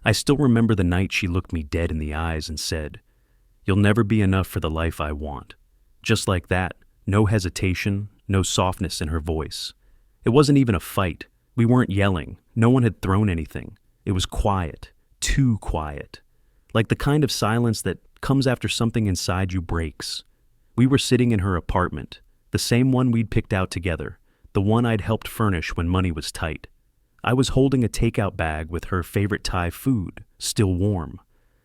I still remember the night she looked me dead in the eyes and said, "You'll never be enough for the life I want." Just like that, no hesitation, no softness in her voice. It wasn't even a fight. We weren't yelling. No one had thrown anything. It was quiet, too quiet. Like the kind of silence that comes after something inside you breaks. We were sitting in her apartment, the same one we'd picked out together, the one I'd helped furnish when money was tight. I was holding a takeout bag with her favorite Thai food, still warm.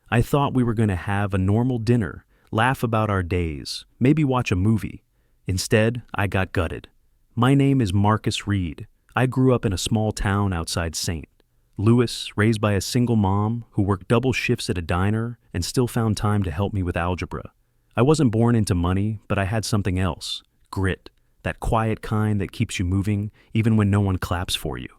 I thought we were going to have a normal dinner, laugh about our days, maybe watch a movie. Instead, I got gutted. My name is Marcus Reed. I grew up in a small town outside St. Louis, raised by a single mom who worked double shifts at a diner and still found time to help me with algebra. I wasn't born into money, but I had something else, grit, that quiet kind that keeps you moving even when no one claps for you.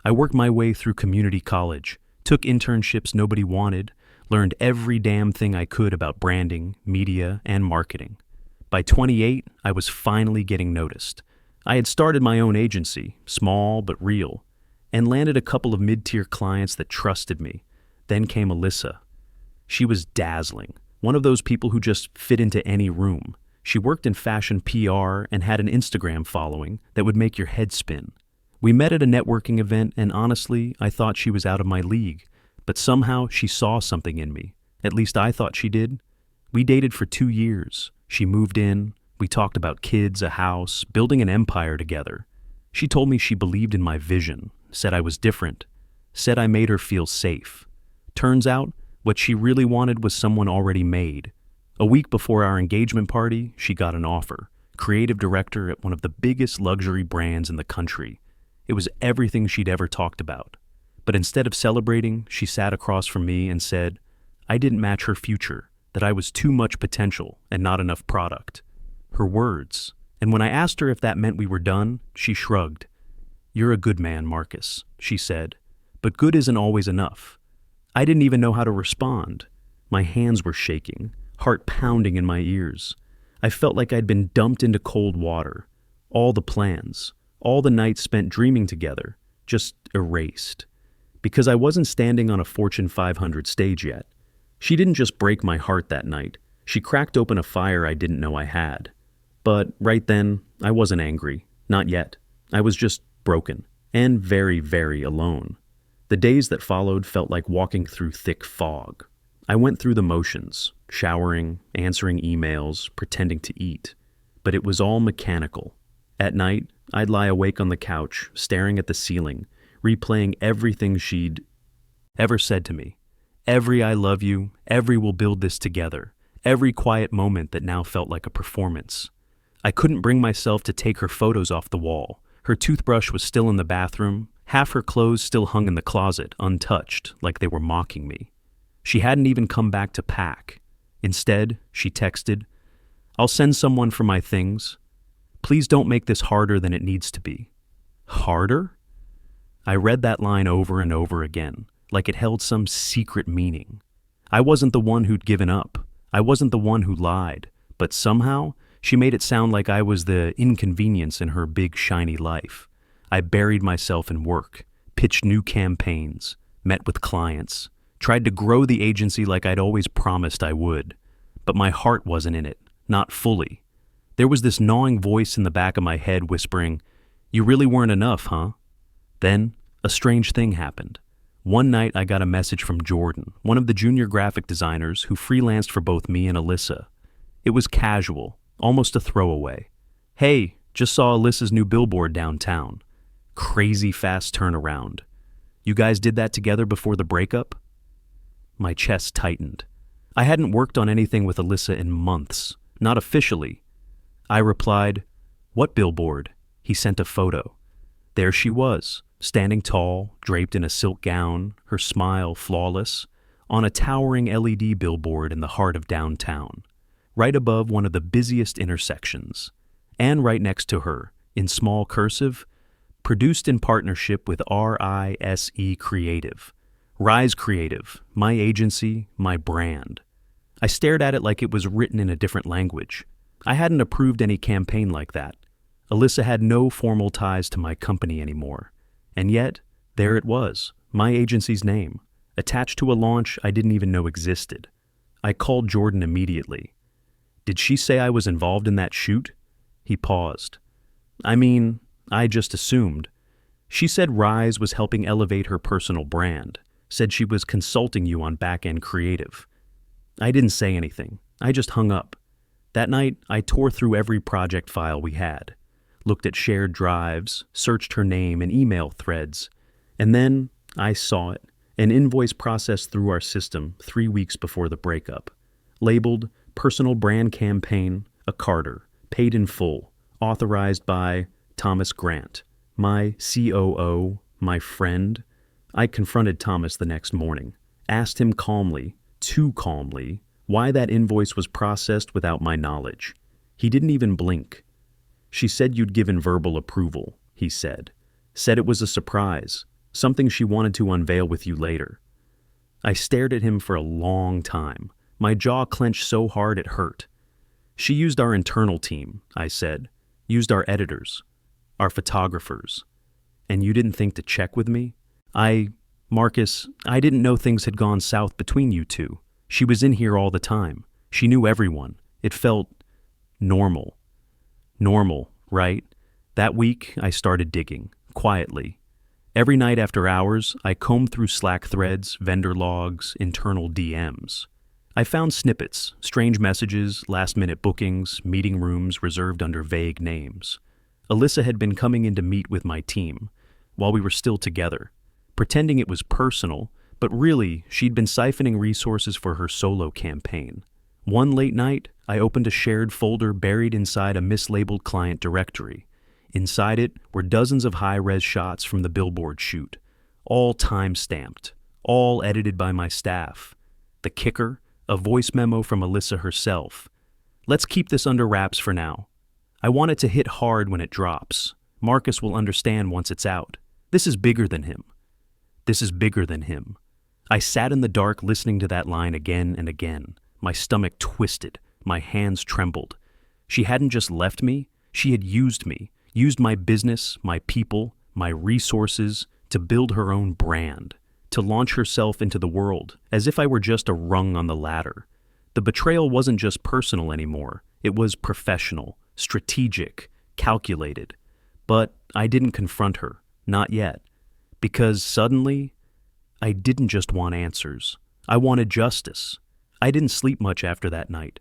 I worked my way through community college, took internships nobody wanted, learned every damn thing I could about branding, media, and marketing. By 28, I was finally getting noticed. I had started my own agency, small but real, and landed a couple of mid-tier clients that trusted me. Then came Alyssa. She was dazzling, one of those people who just fit into any room. She worked in fashion PR and had an Instagram following that would make your head spin. We met at a networking event, and honestly, I thought she was out of my league. But somehow she saw something in me. At least I thought she did. We dated for 2 years. She moved in. We talked about kids, a house, building an empire together. She told me she believed in my vision, said I was different, said I made her feel safe. Turns out, what she really wanted was someone already made. A week before our engagement party, she got an offer. Creative director at one of the biggest luxury brands in the country. It was everything she'd ever talked about. But instead of celebrating, she sat across from me and said, I didn't match her future, that I was too much potential and not enough product. Her words. And when I asked her if that meant we were done, she shrugged. You're a good man, Marcus, she said, but good isn't always enough. I didn't even know how to respond. My hands were shaking, heart pounding in my ears. I felt like I'd been dumped into cold water. All the plans, all the nights spent dreaming together, just erased. Because I wasn't standing on a Fortune 500 stage yet. She didn't just break my heart that night. She cracked open a fire I didn't know I had. But right then, I wasn't angry. Not yet. I was just broken. And very, very alone. The days that followed felt like walking through thick fog. I went through the motions, showering, answering emails, pretending to eat. But it was all mechanical. At night, I'd lie awake on the couch, staring at the ceiling, replaying everything she'd ever said to me. Every I love you, every we'll build this together, every quiet moment that now felt like a performance. I couldn't bring myself to take her photos off the wall. Her toothbrush was still in the bathroom, half her clothes still hung in the closet, untouched, like they were mocking me. She hadn't even come back to pack. Instead, she texted, I'll send someone for my things. Please don't make this harder than it needs to be. Harder? I read that line over and over again, like it held some secret meaning. I wasn't the one who'd given up. I wasn't the one who lied. But somehow, she made it sound like I was the inconvenience in her big, shiny life. I buried myself in work, pitched new campaigns, met with clients, tried to grow the agency like I'd always promised I would. But my heart wasn't in it, not fully. There was this gnawing voice in the back of my head whispering, You really weren't enough, huh? Then, a strange thing happened. One night I got a message from Jordan, one of the junior graphic designers who freelanced for both me and Alyssa. It was casual, almost a throwaway. Hey, just saw Alyssa's new billboard downtown. Crazy fast turnaround. You guys did that together before the breakup? My chest tightened. I hadn't worked on anything with Alyssa in months, not officially. I replied, What billboard? He sent a photo. There she was, standing tall, draped in a silk gown, her smile flawless, on a towering LED billboard in the heart of downtown, right above one of the busiest intersections. And right next to her, in small cursive, produced in partnership with RISE Creative. Rise Creative, my agency, my brand. I stared at it like it was written in a different language. I hadn't approved any campaign like that. Alyssa had no formal ties to my company anymore. And yet, there it was, my agency's name. attached to a launch I didn't even know existed. I called Jordan immediately. "Did she say I was involved in that shoot?" He paused. "I mean, I just assumed. She said Rise was helping elevate her personal brand, said she was consulting you on back-end creative." I didn't say anything. I just hung up. That night, I tore through every project file we had, looked at shared drives, searched her name in email threads, and then I saw it, an invoice processed through our system 3 weeks before the breakup, labeled Personal Brand Campaign, a Carter, paid in full, authorized by Thomas Grant, my COO, my friend. I confronted Thomas the next morning, asked him calmly, too calmly, why that invoice was processed without my knowledge. He didn't even blink. "She said you'd given verbal approval," he said. "Said it was a surprise, something she wanted to unveil with you later." I stared at him for a long time. My jaw clenched so hard it hurt. "She used our internal team," I said. "Used our editors, our photographers. And you didn't think to check with me? Marcus, I didn't know things had gone south between you two. She was in here all the time. She knew everyone. It felt normal." Normal, right? That week, I started digging, quietly. Every night after hours, I combed through Slack threads, vendor logs, internal DMs. I found snippets, strange messages, last-minute bookings, meeting rooms reserved under vague names. Alyssa had been coming in to meet with my team, while we were still together, pretending it was personal, but really, she'd been siphoning resources for her solo campaign. One late night, I opened a shared folder buried inside a mislabeled client directory. Inside it were dozens of high-res shots from the Billboard shoot, all time-stamped, all edited by my staff. The kicker? A voice memo from Alyssa herself. "Let's keep this under wraps for now. I want it to hit hard when it drops. Marcus will understand once it's out. This is bigger than him. This is bigger than him." I sat in the dark listening to that line again and again. My stomach twisted. My hands trembled. She hadn't just left me. She had used me. Used my business, my people, my resources to build her own brand, to launch herself into the world as if I were just a rung on the ladder. The betrayal wasn't just personal anymore. It was professional, strategic, calculated. But I didn't confront her, not yet. Because suddenly, I didn't just want answers. I wanted justice. I didn't sleep much after that night.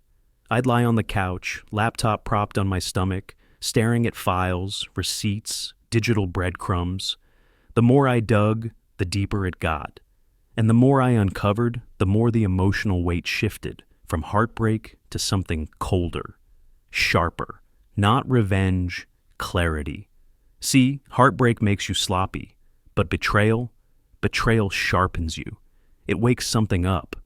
I'd lie on the couch, laptop propped on my stomach, staring at files, receipts, digital breadcrumbs. The more I dug, the deeper it got. And the more I uncovered, the more the emotional weight shifted, from heartbreak to something colder, sharper. Not revenge, clarity. See, heartbreak makes you sloppy, but betrayal sharpens you. It wakes something up.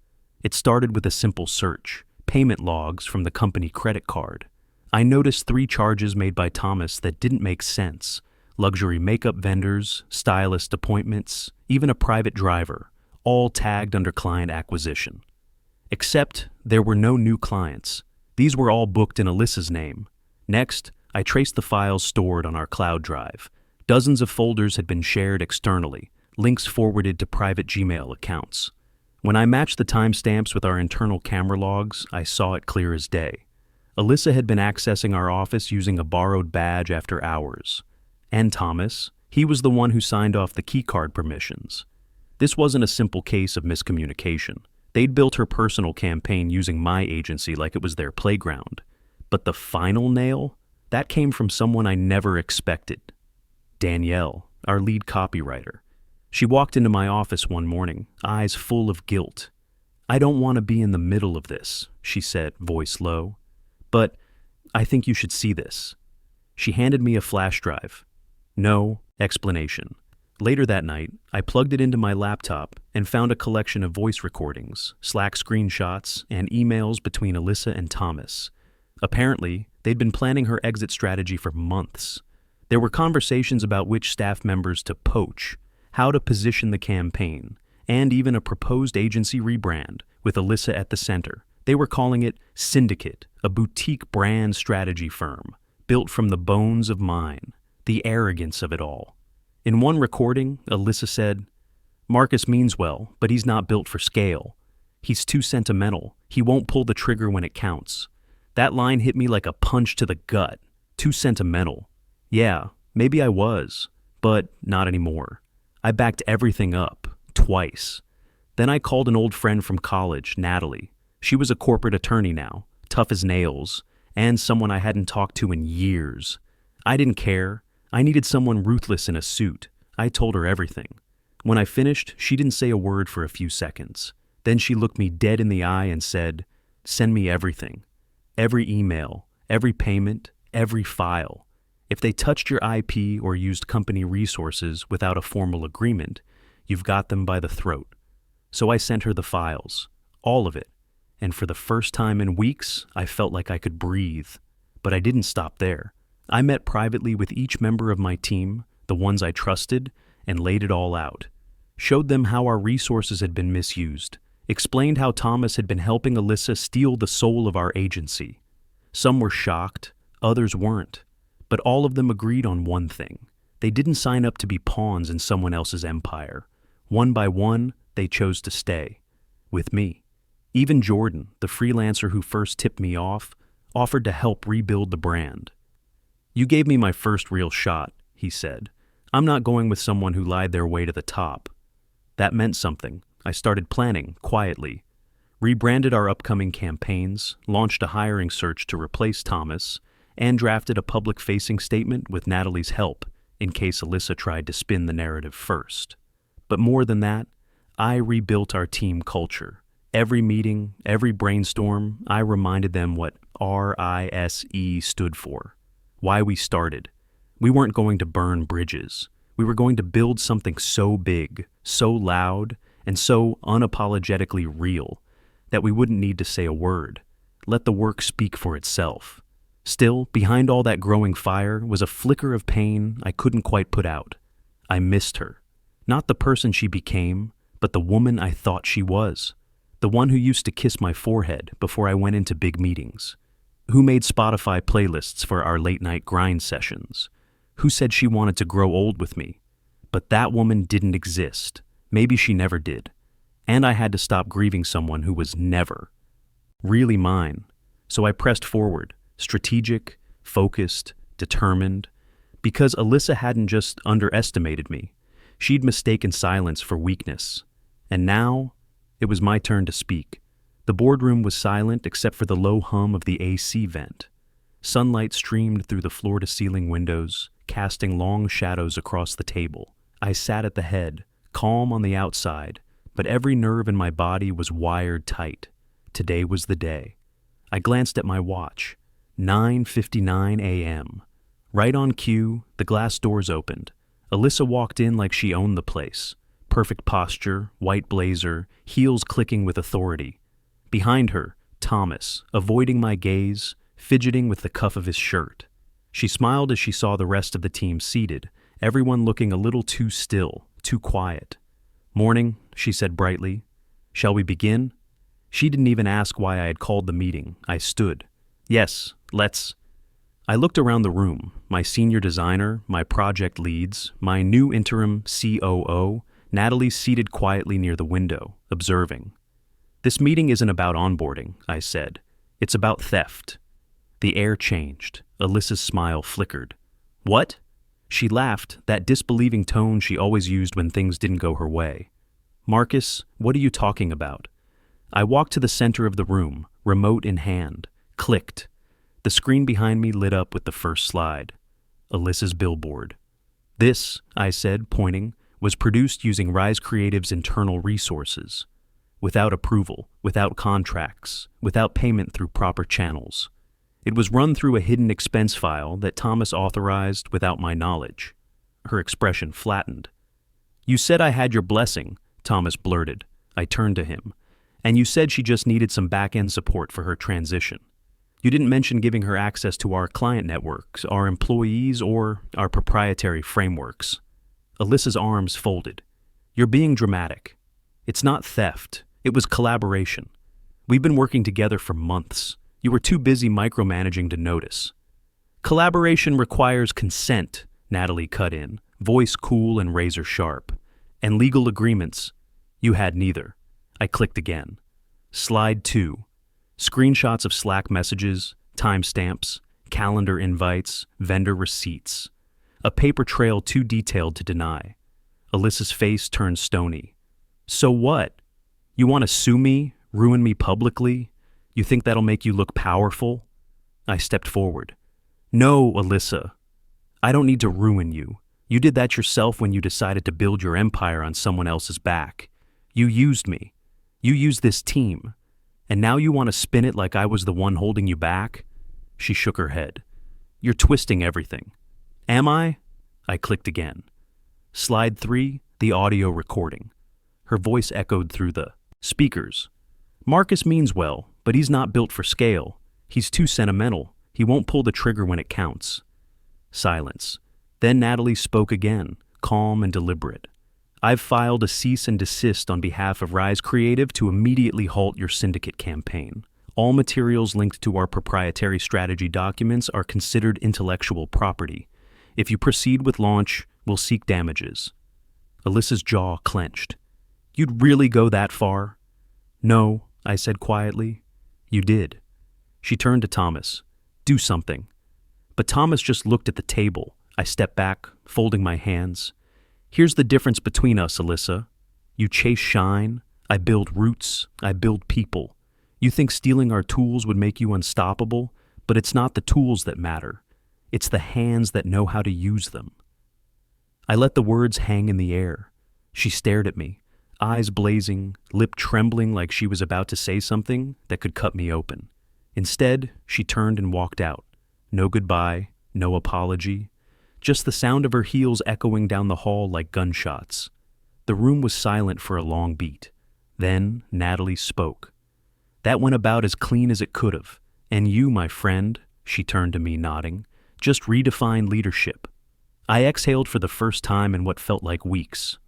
It started with a simple search, payment logs from the company credit card. I noticed 3 charges made by Thomas that didn't make sense. Luxury makeup vendors, stylist appointments, even a private driver, all tagged under client acquisition. Except there were no new clients. These were all booked in Alyssa's name. Next, I traced the files stored on our cloud drive. Dozens of folders had been shared externally, links forwarded to private Gmail accounts. When I matched the timestamps with our internal camera logs, I saw it clear as day. Alyssa had been accessing our office using a borrowed badge after hours. And Thomas, he was the one who signed off the keycard permissions. This wasn't a simple case of miscommunication. They'd built her personal campaign using my agency like it was their playground. But the final nail? That came from someone I never expected. Danielle, our lead copywriter. She walked into my office one morning, eyes full of guilt. "I don't want to be in the middle of this," she said, voice low. "But I think you should see this." She handed me a flash drive. No explanation. Later that night, I plugged it into my laptop and found a collection of voice recordings, Slack screenshots, and emails between Alyssa and Thomas. Apparently, they'd been planning her exit strategy for months. There were conversations about which staff members to poach, how to position the campaign, and even a proposed agency rebrand with Alyssa at the center. They were calling it Syndicate, a boutique brand strategy firm, built from the bones of mine, the arrogance of it all. In one recording, Alyssa said, Marcus means well, but he's not built for scale. He's too sentimental. He won't pull the trigger when it counts. That line hit me like a punch to the gut. Too sentimental. Yeah, maybe I was, but not anymore. I backed everything up, twice. Then I called an old friend from college, Natalie. She was a corporate attorney now, tough as nails, and someone I hadn't talked to in years. I didn't care. I needed someone ruthless in a suit. I told her everything. When I finished, she didn't say a word for a few seconds. Then she looked me dead in the eye and said, "Send me everything. Every email, every payment, every file. If they touched your IP or used company resources without a formal agreement, you've got them by the throat." So I sent her the files, all of it, and for the first time in weeks, I felt like I could breathe. But I didn't stop there. I met privately with each member of my team, the ones I trusted, and laid it all out. Showed them how our resources had been misused. Explained how Thomas had been helping Alyssa steal the soul of our agency. Some were shocked, others weren't. But all of them agreed on one thing. They didn't sign up to be pawns in someone else's empire. One by one, they chose to stay. With me. Even Jordan, the freelancer who first tipped me off, offered to help rebuild the brand. "You gave me my first real shot," he said. "I'm not going with someone who lied their way to the top." That meant something. I started planning, quietly. Rebranded our upcoming campaigns, launched a hiring search to replace Thomas, and drafted a public-facing statement with Natalie's help, in case Alyssa tried to spin the narrative first. But more than that, I rebuilt our team culture. Every meeting, every brainstorm, I reminded them what RISE stood for. Why we started. We weren't going to burn bridges. We were going to build something so big, so loud, and so unapologetically real that we wouldn't need to say a word. Let the work speak for itself. Still, behind all that growing fire was a flicker of pain I couldn't quite put out. I missed her. Not the person she became, but the woman I thought she was. The one who used to kiss my forehead before I went into big meetings. Who made Spotify playlists for our late-night grind sessions. Who said she wanted to grow old with me. But that woman didn't exist. Maybe she never did. And I had to stop grieving someone who was never really mine. So I pressed forward, strategic, focused, determined, because Alyssa hadn't just underestimated me. She'd mistaken silence for weakness. And now, it was my turn to speak. The boardroom was silent except for the low hum of the AC vent. Sunlight streamed through the floor-to-ceiling windows, casting long shadows across the table. I sat at the head, calm on the outside, but every nerve in my body was wired tight. Today was the day. I glanced at my watch. 9:59 a.m. Right on cue, the glass doors opened. Alyssa walked in like she owned the place. Perfect posture, white blazer, heels clicking with authority. Behind her, Thomas, avoiding my gaze, fidgeting with the cuff of his shirt. She smiled as she saw the rest of the team seated, everyone looking a little too still, too quiet. "Morning," she said brightly. "Shall we begin?" She didn't even ask why I had called the meeting. I stood. "Yes, let's." I looked around the room, my senior designer, my project leads, my new interim COO, Natalie seated quietly near the window, observing. "This meeting isn't about onboarding," I said. "It's about theft." The air changed. Alyssa's smile flickered. "What?" She laughed, that disbelieving tone she always used when things didn't go her way. "Marcus, what are you talking about?" I walked to the center of the room, remote in hand, clicked. The screen behind me lit up with the first slide. Alyssa's billboard. "This," I said, pointing, "was produced using Rise Creative's internal resources. Without approval, without contracts, without payment through proper channels. It was run through a hidden expense file that Thomas authorized without my knowledge." Her expression flattened. "You said I had your blessing," Thomas blurted. I turned to him. "And you said she just needed some back-end support for her transition. You didn't mention giving her access to our client networks, our employees, or our proprietary frameworks." Alyssa's arms folded. "You're being dramatic. It's not theft. It was collaboration. We've been working together for months. You were too busy micromanaging to notice." "Collaboration requires consent," Natalie cut in, voice cool and razor sharp. And legal agreements. You had neither. I clicked again. Slide 2. Screenshots of Slack messages, timestamps, calendar invites, vendor receipts. A paper trail too detailed to deny. Alyssa's face turned stony. So what? You want to sue me, ruin me publicly? You think that'll make you look powerful? I stepped forward. No, Alyssa. I don't need to ruin you. You did that yourself when you decided to build your empire on someone else's back. You used me. You used this team. And now you want to spin it like I was the one holding you back? She shook her head. You're twisting everything. Am I? I clicked again. Slide 3, the audio recording. Her voice echoed through the speakers. Marcus means well, but he's not built for scale. He's too sentimental. He won't pull the trigger when it counts. Silence. Then Natalie spoke again, calm and deliberate. I've filed a cease and desist on behalf of Rise Creative to immediately halt your syndicate campaign. All materials linked to our proprietary strategy documents are considered intellectual property. If you proceed with launch, we'll seek damages. Alyssa's jaw clenched. You'd really go that far? No, I said quietly. You did. She turned to Thomas. Do something. But Thomas just looked at the table. I stepped back, folding my hands. Here's the difference between us, Alyssa. You chase shine. I build roots. I build people. You think stealing our tools would make you unstoppable, but it's not the tools that matter. It's the hands that know how to use them. I let the words hang in the air. She stared at me, eyes blazing, lip trembling like she was about to say something that could cut me open. Instead, she turned and walked out. No goodbye, no apology, just the sound of her heels echoing down the hall like gunshots. The room was silent for a long beat. Then Natalie spoke. That went about as clean as it could have. And you, my friend, she turned to me nodding, just redefined leadership. I exhaled for the first time in what felt like weeks.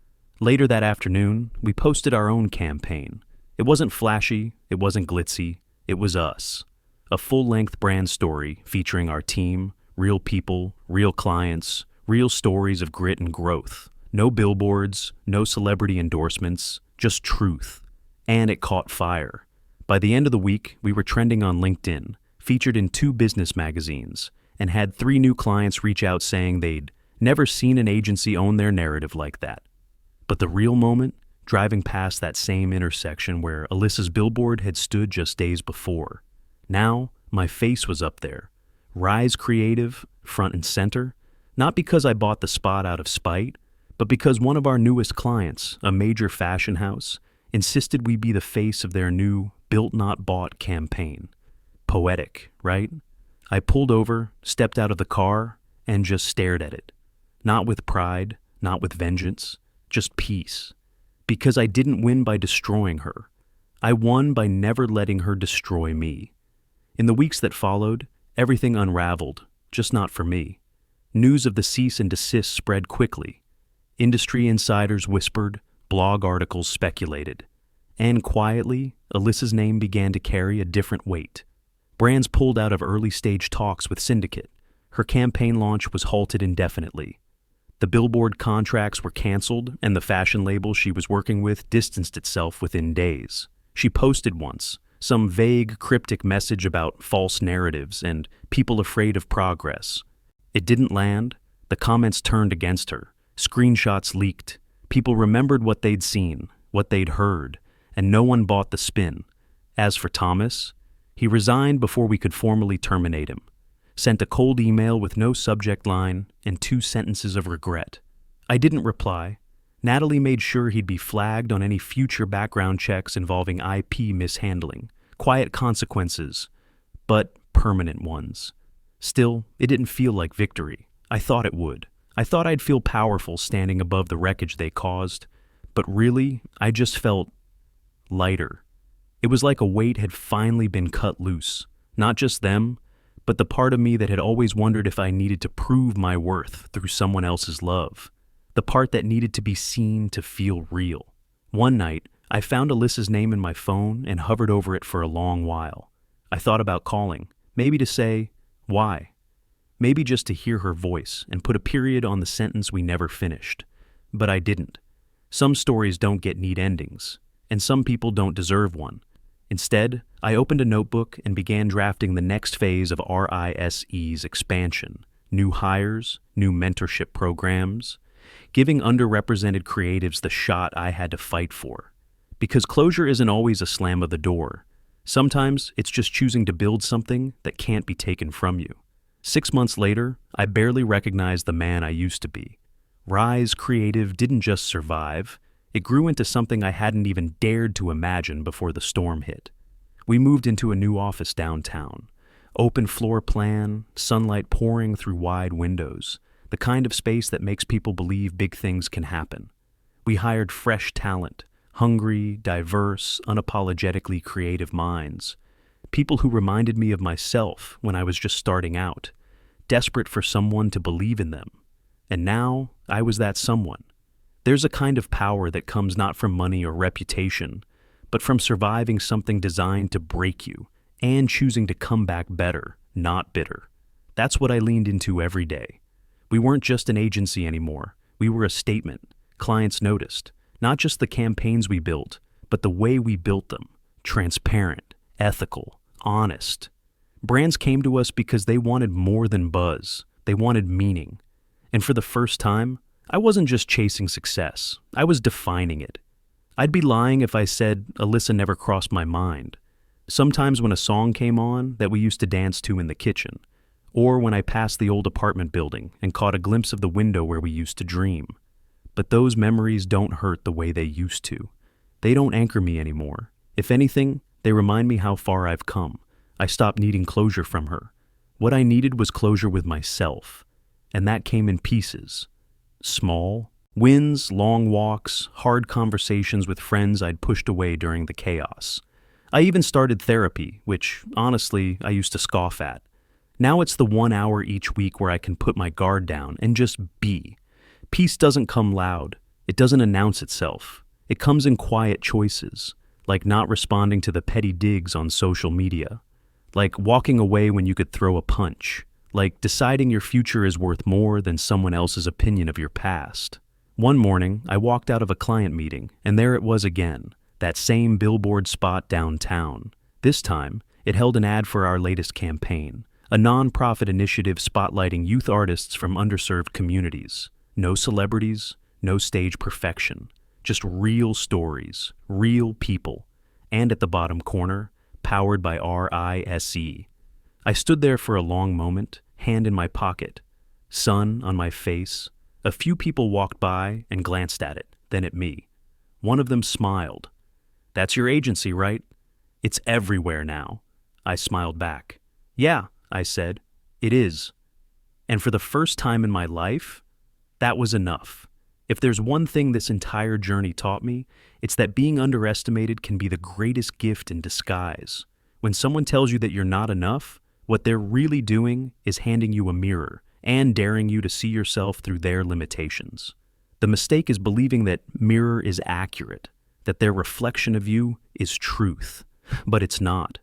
Later that afternoon, we posted our own campaign. It wasn't flashy, it wasn't glitzy, it was us. A full-length brand story featuring our team, real people, real clients, real stories of grit and growth. No billboards, no celebrity endorsements, just truth. And it caught fire. By the end of the week, we were trending on LinkedIn, featured in 2 business magazines, and had 3 new clients reach out saying they'd never seen an agency own their narrative like that. But the real moment, driving past that same intersection where Alyssa's billboard had stood just days before. Now, my face was up there. Rise Creative, front and center, not because I bought the spot out of spite, but because one of our newest clients, a major fashion house, insisted we be the face of their new Built Not Bought campaign. Poetic, right? I pulled over, stepped out of the car, and just stared at it. Not with pride, not with vengeance, just peace. Because I didn't win by destroying her. I won by never letting her destroy me. In the weeks that followed, everything unraveled, just not for me. News of the cease and desist spread quickly. Industry insiders whispered, blog articles speculated. And quietly, Alyssa's name began to carry a different weight. Brands pulled out of early-stage talks with Syndicate. Her campaign launch was halted indefinitely. The Billboard contracts were canceled, and the fashion label she was working with distanced itself within days. She posted once, some vague, cryptic message about false narratives and people afraid of progress. It didn't land. The comments turned against her. Screenshots leaked. People remembered what they'd seen, what they'd heard, and no one bought the spin. As for Thomas, he resigned before we could formally terminate him. Sent a cold email with no subject line and 2 sentences of regret. I didn't reply. Natalie made sure he'd be flagged on any future background checks involving IP mishandling, quiet consequences, but permanent ones. Still, it didn't feel like victory. I thought it would. I thought I'd feel powerful standing above the wreckage they caused, but really, I just felt lighter. It was like a weight had finally been cut loose. Not just them, but the part of me that had always wondered if I needed to prove my worth through someone else's love. The part that needed to be seen to feel real. One night, I found Alyssa's name in my phone and hovered over it for a long while. I thought about calling, maybe to say, why? Maybe just to hear her voice and put a period on the sentence we never finished. But I didn't. Some stories don't get neat endings, and some people don't deserve one. Instead, I opened a notebook and began drafting the next phase of RISE's expansion: new hires, new mentorship programs, giving underrepresented creatives the shot I had to fight for. Because closure isn't always a slam of the door. Sometimes it's just choosing to build something that can't be taken from you. 6 months later, I barely recognized the man I used to be. Rise Creative didn't just survive, it grew into something I hadn't even dared to imagine before the storm hit. We moved into a new office downtown. Open floor plan, sunlight pouring through wide windows, the kind of space that makes people believe big things can happen. We hired fresh talent, hungry, diverse, unapologetically creative minds. People who reminded me of myself when I was just starting out, desperate for someone to believe in them. And now, I was that someone. There's a kind of power that comes not from money or reputation, but from surviving something designed to break you and choosing to come back better, not bitter. That's what I leaned into every day. We weren't just an agency anymore. We were a statement. Clients noticed. Not just the campaigns we built, but the way we built them. Transparent, ethical, honest. Brands came to us because they wanted more than buzz. They wanted meaning. And for the first time, I wasn't just chasing success. I was defining it. I'd be lying if I said Alyssa never crossed my mind. Sometimes when a song came on that we used to dance to in the kitchen, or when I passed the old apartment building and caught a glimpse of the window where we used to dream. But those memories don't hurt the way they used to. They don't anchor me anymore. If anything, they remind me how far I've come. I stopped needing closure from her. What I needed was closure with myself. And that came in pieces. Small wins, long walks, hard conversations with friends I'd pushed away during the chaos. I even started therapy, which, honestly, I used to scoff at. Now it's the 1 hour each week where I can put my guard down and just be. Peace doesn't come loud. It doesn't announce itself. It comes in quiet choices, like not responding to the petty digs on social media, like walking away when you could throw a punch, like deciding your future is worth more than someone else's opinion of your past. One morning, I walked out of a client meeting, and there it was again, that same billboard spot downtown. This time, it held an ad for our latest campaign, a non-profit initiative spotlighting youth artists from underserved communities. No celebrities, no stage perfection, just real stories, real people, and at the bottom corner, powered by RISE. I stood there for a long moment, hand in my pocket, sun on my face. A few people walked by and glanced at it, then at me. One of them smiled. "That's your agency, right?" "It's everywhere now." I smiled back. "Yeah," I said, "it is." And for the first time in my life, that was enough. If there's one thing this entire journey taught me, it's that being underestimated can be the greatest gift in disguise. When someone tells you that you're not enough, what they're really doing is handing you a mirror and daring you to see yourself through their limitations. The mistake is believing that mirror is accurate, that their reflection of you is truth. But it's not.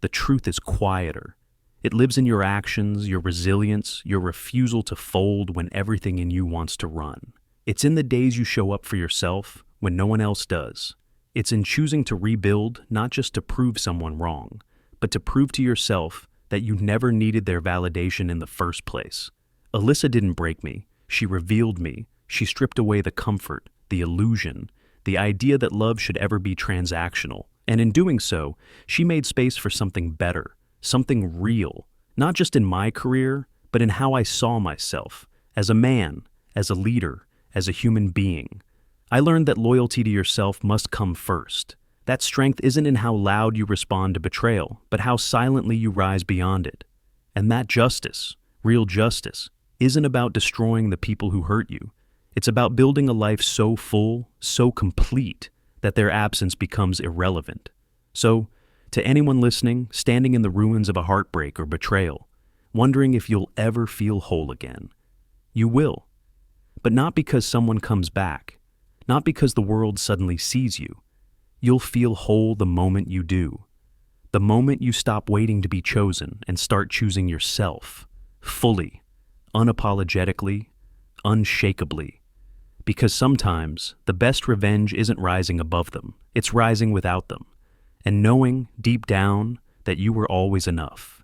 The truth is quieter. It lives in your actions, your resilience, your refusal to fold when everything in you wants to run. It's in the days you show up for yourself when no one else does. It's in choosing to rebuild, not just to prove someone wrong, but to prove to yourself that you never needed their validation in the first place. Alyssa didn't break me. She revealed me. She stripped away the comfort, the illusion, the idea that love should ever be transactional. And in doing so, she made space for something better, something real, not just in my career, but in how I saw myself, as a man, as a leader, as a human being. I learned that loyalty to yourself must come first. That strength isn't in how loud you respond to betrayal, but how silently you rise beyond it. And that justice, real justice, isn't about destroying the people who hurt you. It's about building a life so full, so complete, that their absence becomes irrelevant. So, to anyone listening, standing in the ruins of a heartbreak or betrayal, wondering if you'll ever feel whole again, you will. But not because someone comes back, not because the world suddenly sees you. You'll feel whole the moment you do. The moment you stop waiting to be chosen and start choosing yourself, fully, unapologetically, unshakably. Because sometimes the best revenge isn't rising above them, it's rising without them, and knowing deep down that you were always enough.